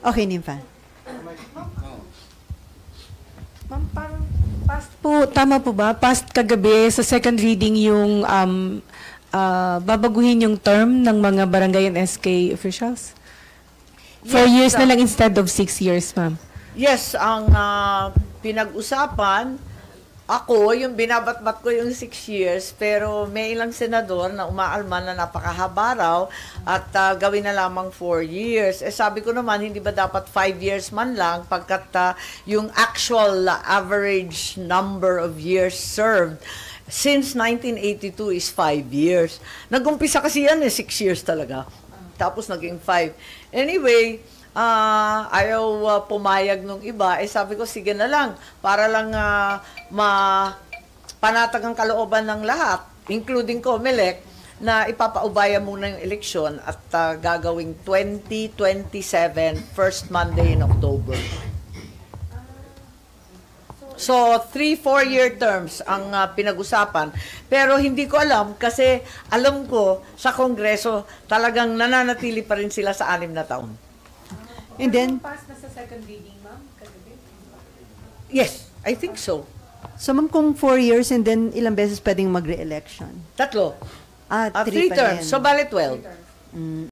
Okay, Nympha. Ma'am, parang past po, tama po ba? Past kagabi, sa second reading yung babaguhin yung term ng mga barangay and SK officials? 4 years na lang instead of 6 years, ma'am. Yes, ang pinag-usapan, ako, yung binabatbat ko yung 6 years, pero may ilang senador na umaalma na napakahaba raw at gawin na lamang 4 years. Eh sabi ko naman, hindi ba dapat 5 years man lang pagkat yung actual average number of years served since 1982 is 5 years. Nag-umpisa kasi yan 6 years talaga. Tapos naging 5. Anyway, ayaw pumayag nung iba, eh sabi ko, sige na lang, para lang panatag ang kalooban ng lahat, including COMELEC, na ipapaubaya muna yung eleksyon at gagawing 2027, first Monday in October. So, 3-4-year terms ang pinag-usapan. Pero hindi ko alam kasi alam ko sa Kongreso talagang nananatili pa rin sila sa 6 na taon. And then, Pass na sa second reading, ma'am? Yes, I think so. so ma'am, kung 4 years and then ilang beses pwedeng mag-re-election? 3 3 terms. So, bale 12.